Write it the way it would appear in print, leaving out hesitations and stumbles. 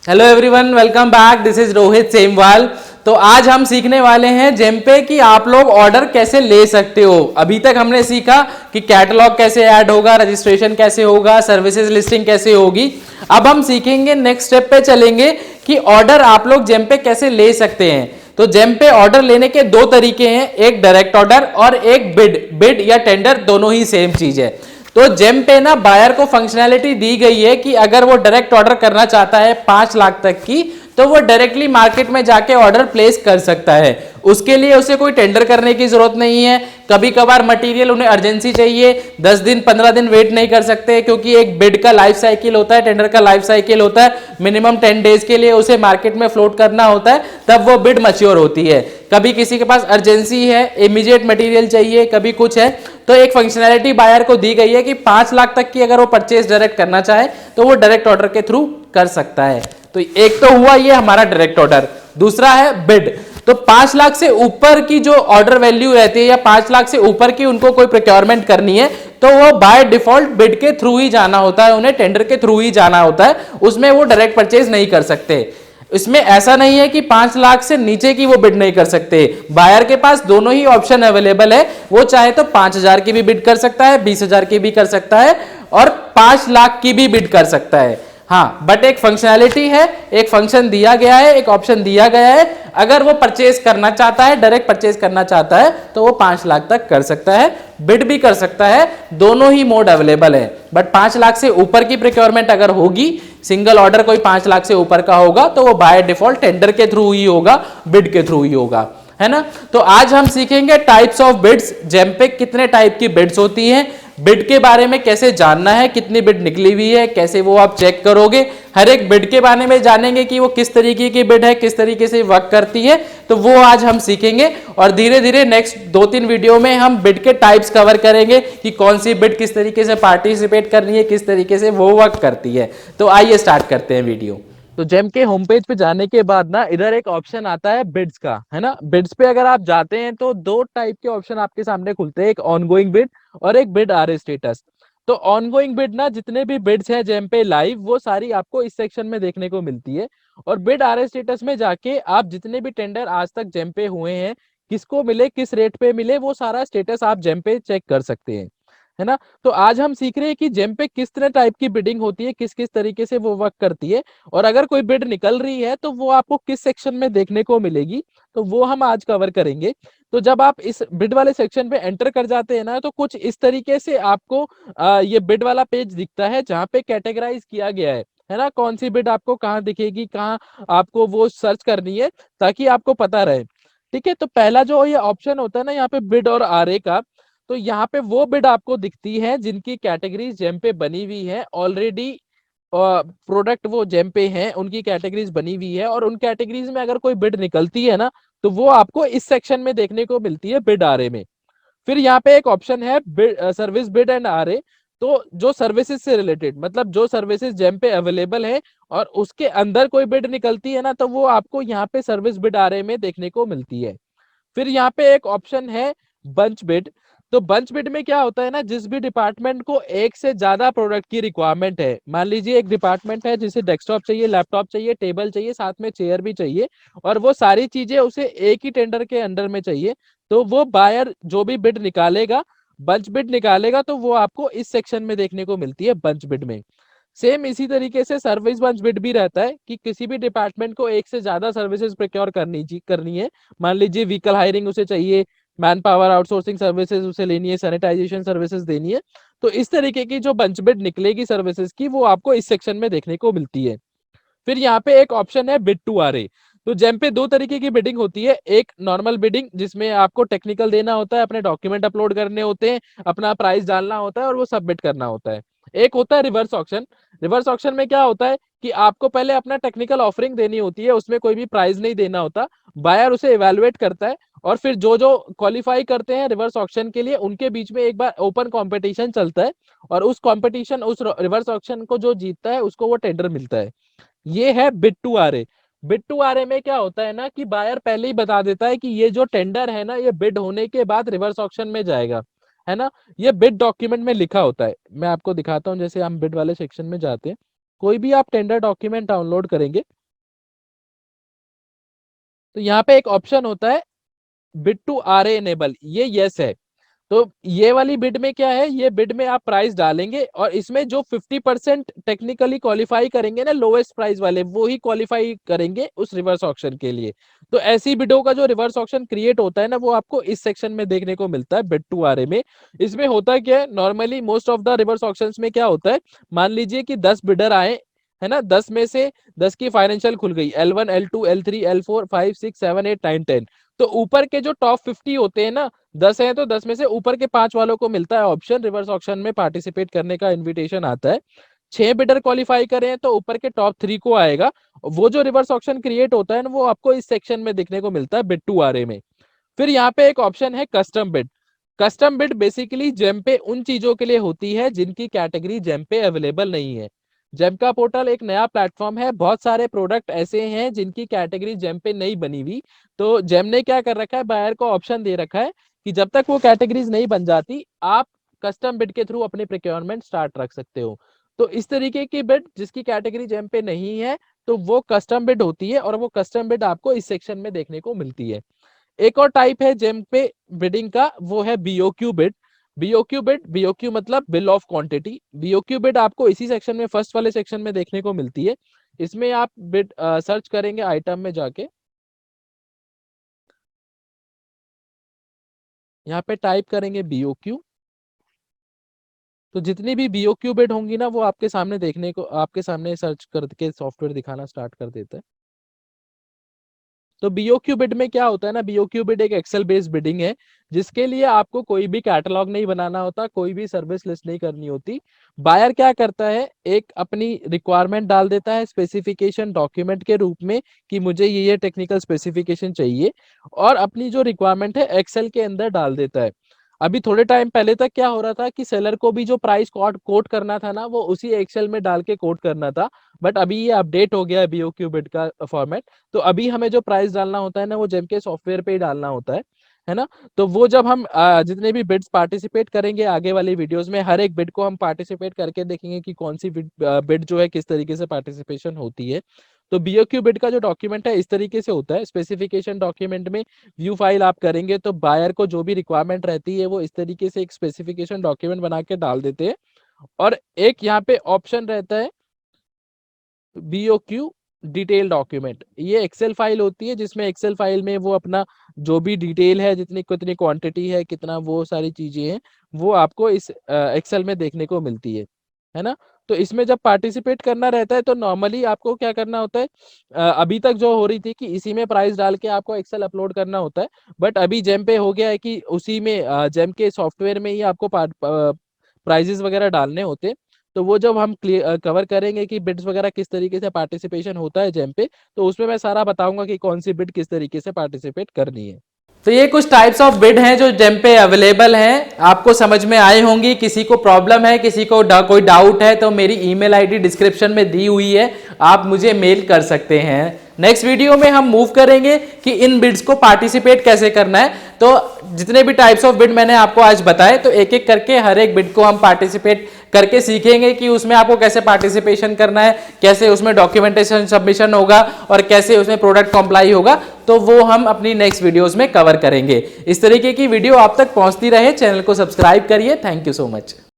Hello everyone, welcome back. This is Rohit Semwal. तो आज हम सीखने वाले हैं जेमपे कि आप लोग ऑर्डर कैसे ले सकते हो। अभी तक हमने सीखा कि कैटलॉग कैसे ऐड होगा, रजिस्ट्रेशन कैसे होगा, सर्विसेज लिस्टिंग कैसे होगी। अब हम सीखेंगे, नेक्स्ट स्टेप पे चलेंगे कि ऑर्डर आप लोग जेमपे कैसे ले सकते हैं। तो जेमपे ऑर्डर लेने के दो तरीके हैं, एक डायरेक्ट ऑर्डर और एक बिड। बिड या टेंडर दोनों ही सेम चीज है। तो जेम पे ना बायर को फंक्शनैलिटी दी गई है कि अगर वो डायरेक्ट ऑर्डर करना चाहता है 5 लाख तक की, तो वो डायरेक्टली मार्केट में जाके ऑर्डर प्लेस कर सकता है। उसके लिए उसे कोई टेंडर करने की जरूरत नहीं है। कभी कभार मटेरियल उन्हें अर्जेंसी चाहिए, 10 दिन 15 दिन वेट नहीं कर सकते, क्योंकि एक बिड का लाइफ साइकिल होता है, टेंडर का लाइफ साइकिल होता है। मिनिमम 10 डेज के लिए उसे मार्केट में फ्लोट करना होता है, तब वो बिड मैच्योर होती है। कभी किसी के पास अर्जेंसी है, इमीडिएट मटेरियल चाहिए, कभी कुछ है, तो एक फंक्शनैलिटी बायर को दी गई है कि 5 लाख तक की अगर वो परचेज डायरेक्ट करना चाहे तो वो डायरेक्ट ऑर्डर के थ्रू कर सकता है। तो एक तो हुआ ये हमारा डायरेक्ट ऑर्डर, दूसरा है बिड। तो 5 लाख से ऊपर की जो ऑर्डर वैल्यू रहती है या 5 लाख से ऊपर की उनको कोई प्रोक्योरमेंट करनी है, तो वो बाय डिफॉल्ट बिड के थ्रू ही जाना होता है, उन्हें टेंडर के थ्रू ही जाना होता है। उसमें वो डायरेक्ट परचेज नहीं कर सकते। इसमें ऐसा नहीं है कि 5 लाख से नीचे की वो बिड नहीं कर सकते। बायर के पास दोनों ही ऑप्शन अवेलेबल है। वो चाहे तो 5,000 की भी बिड कर सकता है, 20,000 की भी कर सकता है और 5 लाख की भी बिड कर सकता है। हाँ, बट एक फंक्शनैलिटी है, एक फंक्शन दिया गया है, एक ऑप्शन दिया गया है। अगर वो परचेज करना चाहता है, डायरेक्ट परचेज करना चाहता है, तो वो 5 लाख तक कर सकता है, बिड भी कर सकता है। दोनों ही मोड अवेलेबल है। बट 5 लाख से ऊपर की प्रिक्योरमेंट अगर होगी, सिंगल ऑर्डर कोई 5 लाख से ऊपर का होगा, तो वो बाय डिफॉल्ट टेंडर के थ्रू ही होगा, बिड के थ्रू ही होगा, है ना। तो आज हम सीखेंगे टाइप्स ऑफ बिड्स। जेम पे कितने टाइप की बिड्स होती हैं, बिड के बारे में कैसे जानना है, कितनी बिड निकली हुई है, कैसे वो आप चेक करोगे। हर एक बिड के बारे में जानेंगे कि वो किस तरीके की बिड है, किस तरीके से वर्क करती है। तो वो आज हम सीखेंगे और धीरे धीरे नेक्स्ट 2-3 वीडियो में हम बिड के टाइप्स कवर करेंगे कि कौन सी बिड किस तरीके से पार्टिसिपेट करनी है, किस तरीके से वो वर्क करती है। तो आइए स्टार्ट करते हैं वीडियो। तो जेम के होम पेज पे जाने के बाद ना इधर एक ऑप्शन आता है बिड्स का, है ना। बिड्स पे अगर आप जाते हैं तो दो टाइप के ऑप्शन आपके सामने खुलते हैं, एक ऑनगोइंग बिड और एक बिड आर स्टेटस। तो ऑनगोइंग बिड ना जितने भी बिड्स हैं जेम पे लाइव, वो सारी आपको इस सेक्शन में देखने को मिलती है। और बिड आर स्टेटस में जाके आप जितने भी टेंडर आज तक जेम पे हुए हैं, किसको मिले, किस रेट पे मिले, वो सारा स्टेटस आप जेम पे चेक कर सकते हैं, है ना। तो आज हम सीख रहे हैं कि जेम पे किस तरह टाइप की बिडिंग होती है, किस किस तरीके से वो वर्क करती है, और अगर कोई बिड निकल रही है तो वो आपको किस सेक्शन में देखने को मिलेगी, तो वो हम आज कवर करेंगे। तो जब आप इस बिड वाले सेक्शन पे एंटर कर जाते हैं ना, तो कुछ इस तरीके से आपको ये बिड वाला पेज दिखता है, जहाँ पे कैटेगराइज किया गया है ना, कौन सी बिड आपको कहाँ दिखेगी, कहाँ आपको वो सर्च करनी है, ताकि आपको पता रहे। ठीक है, तो पहला जो ये ऑप्शन होता है ना यहाँ पे बिड और आरए का, तो यहाँ पे वो बिड आपको दिखती है जिनकी कैटेगरीज जेम पे बनी हुई है ऑलरेडी। प्रोडक्ट वो जेम पे हैं, उनकी कैटेगरीज बनी हुई है, और उन कैटेगरीज में अगर कोई बिड निकलती है ना, तो वो आपको इस सेक्शन में देखने को मिलती है, बिड आरए में। फिर यहाँ पे एक ऑप्शन है सर्विस बिड एंड आरए। तो जो सर्विसेज से रिलेटेड, मतलब जो सर्विसेज जेम पे अवेलेबल है और उसके अंदर कोई बिड निकलती है ना, तो वो आपको यहाँ पे सर्विस बिड आरए में देखने को मिलती है। फिर यहाँ पे एक ऑप्शन है बंच बिड। तो बंच बिड में क्या होता है ना, जिस भी डिपार्टमेंट को एक से ज्यादा प्रोडक्ट की रिक्वायरमेंट है, मान लीजिए एक डिपार्टमेंट है जिसे डेस्कटॉप चाहिए, लैपटॉप चाहिए, टेबल चाहिए, साथ में चेयर भी चाहिए, और वो सारी चीजें उसे एक ही टेंडर के अंडर में चाहिए, तो वो बायर जो भी बिड निकालेगा, बंच बिड निकालेगा, तो वो आपको इस सेक्शन में देखने को मिलती है, बंच बिड में। सेम इसी तरीके से सर्विस बंच बिड भी रहता है कि किसी भी डिपार्टमेंट को एक से ज्यादा सर्विसेज प्रोक्योर करनी है। मान लीजिए व्हीकल हायरिंग उसे चाहिए, मैन पावर आउटसोर्सिंग सर्विसेज उसे लेनी है, सैनिटाइजेशन सर्विसेज देनी है, तो इस तरीके की जो बंच बिड निकलेगी सर्विसेज की, वो आपको इस सेक्शन में देखने को मिलती है। फिर यहाँ पे एक ऑप्शन है बिड टू आरए। तो जेम पे दो तरीके की बिडिंग होती है, एक नॉर्मल बिडिंग जिसमें आपको टेक्निकल देना होता है, अपने डॉक्यूमेंट अपलोड करने होते हैं, अपना प्राइस डालना होता है और वो सबमिट करना होता है। एक होता है रिवर्स ऑक्शन। रिवर्स ऑक्शन में क्या होता है कि आपको पहले अपना टेक्निकल ऑफरिंग देनी होती है, उसमें कोई भी प्राइस नहीं देना होता, बायर उसे इवेलुएट करता है, और फिर जो जो क्वालिफाई करते हैं रिवर्स ऑक्शन के लिए, उनके बीच में एक बार ओपन कंपटीशन चलता है, और उस कंपटीशन, उस रिवर्स ऑक्शन को जो जीतता है उसको वो टेंडर मिलता है। ये है bid to RA. Bid to RA में क्या होता है ना कि बायर पहले ही बता देता है कि ये जो टेंडर है ना, ये बिड होने के बाद रिवर्स ऑक्शन में जाएगा, है ना। ये बिड डॉक्यूमेंट में लिखा होता है। मैं आपको दिखाता हूँ, जैसे हम बिड वाले सेक्शन में जाते हैं, कोई भी आप टेंडर डॉक्यूमेंट डाउनलोड करेंगे तो यहाँ पे एक ऑप्शन होता है बिड टू आरए एनेबल, ये यस है। तो ये वाली बिड में क्या है, ये बिड में आप प्राइस डालेंगे और इसमें जो 50% टेक्निकली क्वालिफाई करेंगे ना लोएस्ट प्राइस वाले, वो ही क्वालिफाई करेंगे उस रिवर्स ऑक्शन के लिए। तो ऐसी बिडों का जो रिवर्स ऑक्शन क्रिएट होता है ना, वो आपको इस सेक्शन में देखने को मिलता है बिड टू आरए में। इसमें होता क्या है, normally most of the reverse auctions में क्या होता है, मान लीजिए कि 10 बिडर आए, है ना, 10 में से 10 की फाइनेंशियल खुल गई, L1 L2 L3 L4 5 6 7 8 9 10। तो ऊपर के जो टॉप 50 होते हैं ना, 10 है तो 10 में से ऊपर के 5 वालों को मिलता है ऑप्शन रिवर्स ऑक्शन में पार्टिसिपेट करने का, इनविटेशन आता है। 6 बिडर क्वालिफाई करें तो ऊपर के टॉप 3 को आएगा। वो जो रिवर्स ऑक्शन क्रिएट होता है ना, वो आपको इस सेक्शन में देखने को मिलता है बिड टू आरए में। फिर यहाँ पे एक ऑप्शन है custom bid. Custom bid basically GeM पे उन चीजों के लिए होती है जिनकी कैटेगरी जेम पे अवेलेबल नहीं है। जेम का पोर्टल एक नया प्लेटफॉर्म है, बहुत सारे प्रोडक्ट ऐसे हैं जिनकी कैटेगरी जेम पे नहीं बनी हुई। तो जेम ने क्या कर रखा है, बायर को ऑप्शन दे रखा है कि जब तक वो कैटेगरीज नहीं बन जाती, आप कस्टम बिड के थ्रू अपनी प्रोक्योरमेंट स्टार्ट रख सकते हो। तो इस तरीके की बिड जिसकी कैटेगरी जेम पे नहीं है, तो वो कस्टम बिड होती है और वो कस्टम बिड आपको इस सेक्शन में देखने को मिलती है। एक और टाइप है जेम पे बिडिंग का, वो है BOQ bid. BOQ bid, BOQ मतलब bill of quantity. BOQ bid आपको इसी सेक्शन में, फर्स्ट वाले सेक्शन में देखने को मिलती है। इसमें आप बिड सर्च करेंगे आइटम में जाके, यहाँ पे टाइप करेंगे बीओक्यू, तो जितनी भी बीओक्यू बिड होंगी ना, वो आपके सामने देखने को, आपके सामने सर्च करके सॉफ्टवेयर दिखाना स्टार्ट कर देता है। तो बीओक्यू बिड में क्या होता है ना, बीओक्यू बिड एक एक्सेल बेस्ड बिडिंग है, जिसके लिए आपको कोई भी कैटलॉग नहीं बनाना होता, कोई भी सर्विस लिस्ट नहीं करनी होती। बायर क्या करता है, एक अपनी रिक्वायरमेंट डाल देता है स्पेसिफिकेशन डॉक्यूमेंट के रूप में कि मुझे ये टेक्निकल स्पेसिफिकेशन चाहिए, और अपनी जो रिक्वायरमेंट है एक्सेल के अंदर डाल देता है। अभी थोड़े टाइम पहले तक क्या हो रहा था कि सेलर को भी जो प्राइस कोट करना था ना, वो उसी एक्सेल में डाल के कोट करना था। बट अभी ये अपडेट हो गया है बीओक्यू बिड का फॉर्मेट। तो अभी हमें जो प्राइस डालना होता है ना, वो जेम के सॉफ्टवेयर पे ही डालना होता है ना। तो वो जब हम जितने भी बिड्स पार्टिसिपेट करेंगे आगे वाली वीडियोस में, हर एक बिड को हम पार्टिसिपेट करके देखेंगे कि कौन सी बिड जो है किस तरीके से पार्टिसिपेशन होती है। तो बीओक्यू बिड का जो डॉक्यूमेंट है इस तरीके से होता है। स्पेसिफिकेशन डॉक्यूमेंट में व्यू फाइल आप करेंगे तो बायर को जो भी रिक्वायरमेंट रहती है, वो इस तरीके से एक स्पेसिफिकेशन डॉक्यूमेंट बना के डाल देते हैं। और एक यहाँ पे ऑप्शन रहता है बीओक्यू डिटेल डॉक्यूमेंट। ये एक्सेल फाइल होती है, जिसमें एक्सेल फाइल में वो अपना जो भी डिटेल है, जितनी कितनी क्वांटिटी है, कितना, वो सारी चीजें हैं, वो आपको इस एक्सेल में देखने को मिलती है ना। तो इसमें जब पार्टिसिपेट करना रहता है तो नॉर्मली आपको क्या करना होता है, अभी तक जो हो रही थी कि इसी में प्राइस डाल के आपको एक्सेल अपलोड करना होता है। बट अभी जेम पे हो गया है कि उसी में जेम के सॉफ्टवेयर में ही आपको प्राइजेस वगैरह डालने होते हैं। तो वो जब हम कवर करेंगे कि बिड्स वगैरह किस तरीके से पार्टिसिपेशन होता है जेम पे, तो उसमें मैं सारा बताऊंगा कि कौन सी बिड किस तरीके से पार्टिसिपेट करनी है। तो ये कुछ टाइप्स ऑफ बिड हैं जो जेम पे अवेलेबल हैं, आपको समझ में आए होंगी। किसी को प्रॉब्लम है, किसी को कोई डाउट है, तो मेरी ईमेल आईडी डिस्क्रिप्शन में दी हुई है, आप मुझे मेल कर सकते हैं। नेक्स्ट वीडियो में हम मूव करेंगे कि इन बिड्स को पार्टिसिपेट कैसे करना है। तो जितने भी टाइप्स ऑफ बिड मैंने आपको आज बताए, तो एक एक करके हर एक बिड को हम पार्टिसिपेट करके सीखेंगे कि उसमें आपको कैसे पार्टिसिपेशन करना है, कैसे उसमें डॉक्यूमेंटेशन सबमिशन होगा और कैसे उसमें प्रोडक्ट कॉम्प्लाई होगा। तो वो हम अपनी नेक्स्ट वीडियोस में कवर करेंगे। इस तरीके की वीडियो आप तक पहुंचती रहे, चैनल को सब्सक्राइब करिए। Thank you so much.